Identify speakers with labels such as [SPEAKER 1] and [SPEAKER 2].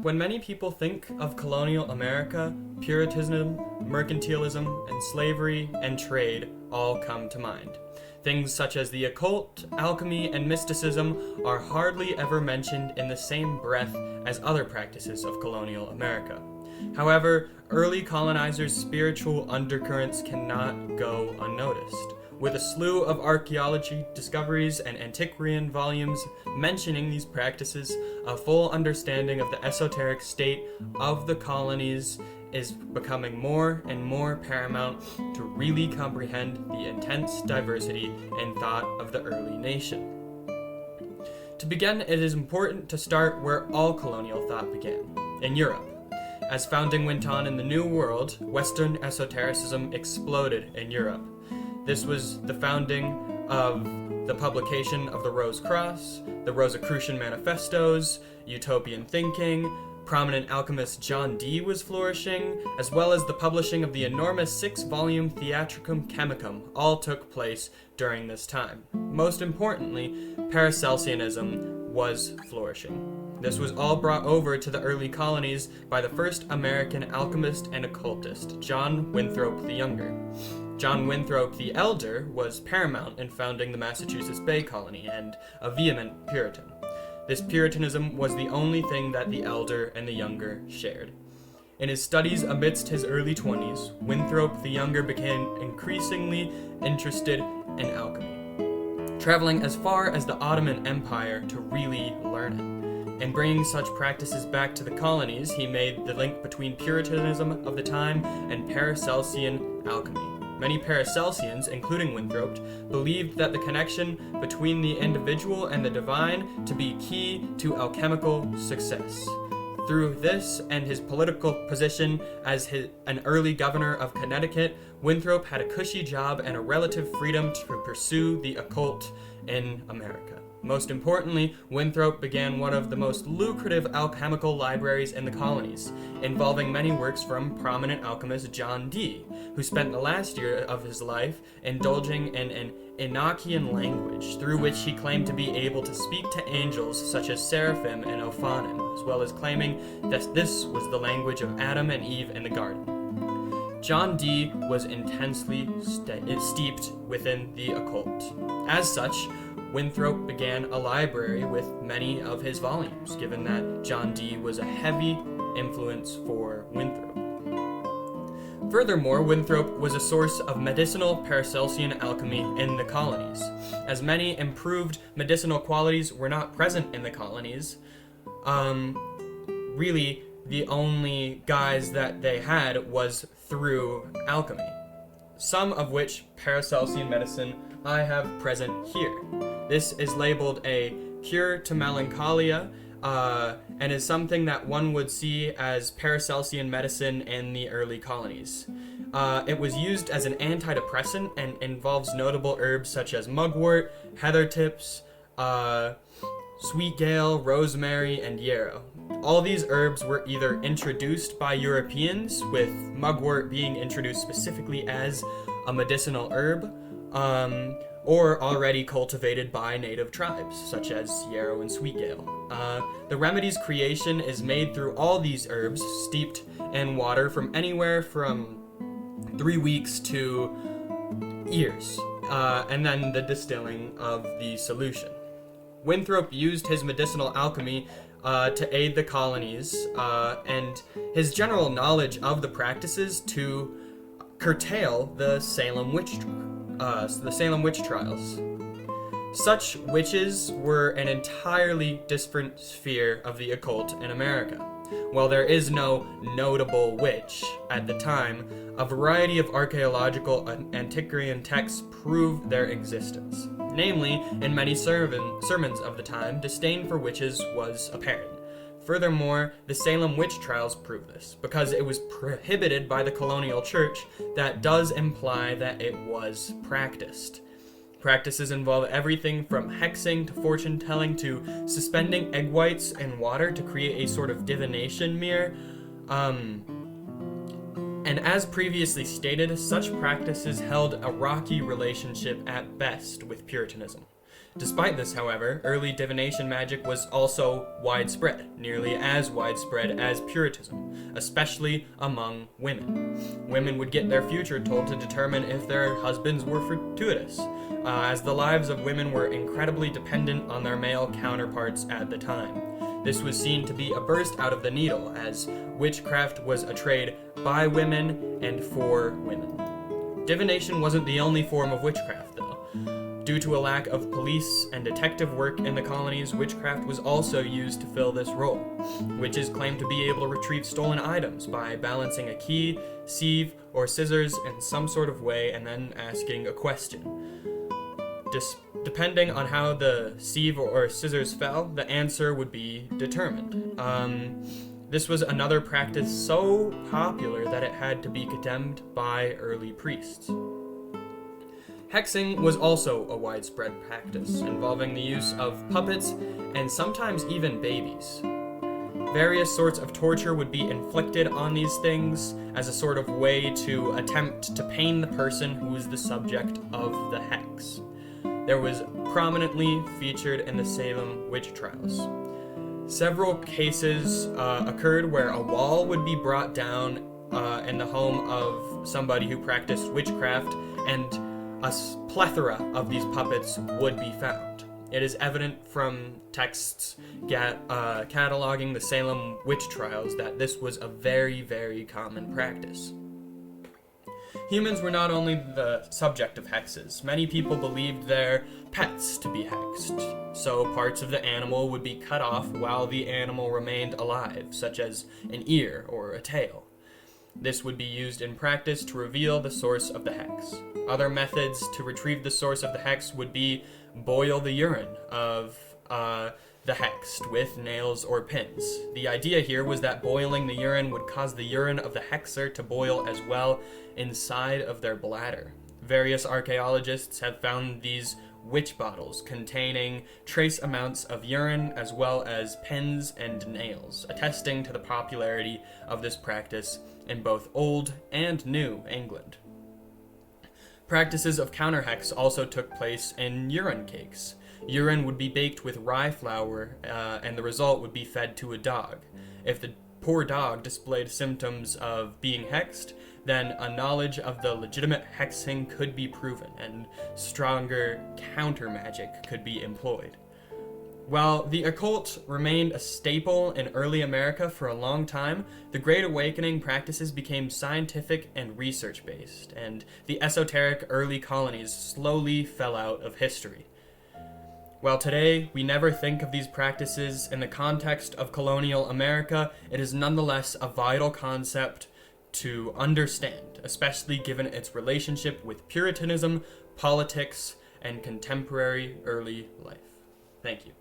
[SPEAKER 1] When many people think of colonial America, Puritanism, mercantilism, and slavery and trade all come to mind. Things such as the occult, alchemy, and mysticism are hardly ever mentioned in the same breath as other practices of colonial America. However, early colonizers' spiritual undercurrents cannot go unnoticed. With a slew of archaeology discoveries and antiquarian volumes mentioning these practices, a full understanding of the esoteric state of the colonies is becoming more and more paramount to really comprehend the intense diversity in thought of the early nation. To begin, it is important to start where all colonial thought began, in Europe. As founding went on in the New World, Western esotericism exploded in Europe. This was the founding of the publication of the Rose Cross, the Rosicrucian Manifestos, utopian thinking. Prominent alchemist John Dee was flourishing, as well as the publishing of the enormous 6-volume Theatricum Chemicum all took place during this time. Most importantly, Paracelsianism was flourishing. This was all brought over to the early colonies by the first American alchemist and occultist, John Winthrop the Younger. John Winthrop the Elder was paramount in founding the Massachusetts Bay Colony and a vehement Puritan. This Puritanism was the only thing that the Elder and the Younger shared. In his studies amidst his early 20s, Winthrop the Younger became increasingly interested in alchemy, traveling as far as the Ottoman Empire to really learn it. In bringing such practices back to the colonies, he made the link between Puritanism of the time and Paracelsian alchemy. Many Paracelsians, including Winthrop, believed that the connection between the individual and the divine to be key to alchemical success. Through this and his political position as an early governor of Connecticut, Winthrop had a cushy job and a relative freedom to pursue the occult in America. Most importantly, Winthrop began one of the most lucrative alchemical libraries in the colonies, involving many works from prominent alchemist John Dee, who spent the last year of his life indulging in an Enochian language, through which he claimed to be able to speak to angels such as Seraphim and Ophanim, as well as claiming that this was the language of Adam and Eve in the garden. John Dee was intensely steeped within the occult. As such, Winthrop began a library with many of his volumes, given that John Dee was a heavy influence for Winthrop. Furthermore, Winthrop was a source of medicinal Paracelsian alchemy in the colonies. As many improved medicinal qualities were not present in the colonies, really the only guise that they had was through alchemy, some of which Paracelsian medicine I have present here. This is labeled a cure to melancholia, and is something that one would see as Paracelsian medicine in the early colonies. It was used as an antidepressant and involves notable herbs such as mugwort, heather tips, sweet gale, rosemary, and yarrow. All these herbs were either introduced by Europeans, with mugwort being introduced specifically as a medicinal herb, or already cultivated by native tribes, such as yarrow and sweetgale. The remedy's creation is made through all these herbs, steeped in water from anywhere from 3 weeks to years, and then the distilling of the solution. Winthrop used his medicinal alchemy to aid the colonies, and his general knowledge of the practices to curtail the Salem witch trials. Such witches were an entirely different sphere of the occult in America. While there is no notable witch at the time, a variety of archaeological and antiquarian texts prove their existence. Namely, in many sermons of the time, disdain for witches was apparent. Furthermore, the Salem witch trials prove this. Because it was prohibited by the colonial church, that does imply that it was practiced. Practices involve everything from hexing to fortune-telling to suspending egg whites in water to create a sort of divination mirror. And as previously stated, such practices held a rocky relationship at best with Puritanism. Despite this, however, early divination magic was also widespread, nearly as widespread as Puritanism, especially among women. Women would get their future told to determine if their husbands were fortuitous, as the lives of women were incredibly dependent on their male counterparts at the time. This was seen to be a burst out of the needle, as witchcraft was a trade by women and for women. Divination wasn't the only form of witchcraft, though. Due to a lack of police and detective work in the colonies, witchcraft was also used to fill this role. Witches claimed to be able to retrieve stolen items by balancing a key, sieve, or scissors in some sort of way and then asking a question. Depending on how the sieve or scissors fell, the answer would be determined. This was another practice so popular that it had to be condemned by early priests. Hexing was also a widespread practice, involving the use of puppets and sometimes even babies. Various sorts of torture would be inflicted on these things as a sort of way to attempt to pain the person who was the subject of the hex. There was prominently featured in the Salem witch trials. Several cases occurred where a wall would be brought down in the home of somebody who practiced witchcraft, and a plethora of these puppets would be found. It is evident from texts cataloging the Salem witch trials that this was a very, very common practice. Humans were not only the subject of hexes. Many people believed their pets to be hexed, so parts of the animal would be cut off while the animal remained alive, such as an ear or a tail. This would be used in practice to reveal the source of the hex. Other methods to retrieve the source of the hex would be boil the urine of the hexed with nails or pins. The idea here was that boiling the urine would cause the urine of the hexer to boil as well inside of their bladder. Various archaeologists have found these witch bottles containing trace amounts of urine as well as pins and nails, attesting to the popularity of this practice in both Old and New England. Practices of counter-hex also took place in urine cakes. Urine would be baked with rye flour, and the result would be fed to a dog. If the poor dog displayed symptoms of being hexed, then a knowledge of the legitimate hexing could be proven, and stronger counter-magic could be employed. While the occult remained a staple in early America for a long time, the Great Awakening practices became scientific and research-based, and the esoteric early colonies slowly fell out of history. While today we never think of these practices in the context of colonial America, it is nonetheless a vital concept to understand, especially given its relationship with Puritanism, politics, and contemporary early life. Thank you.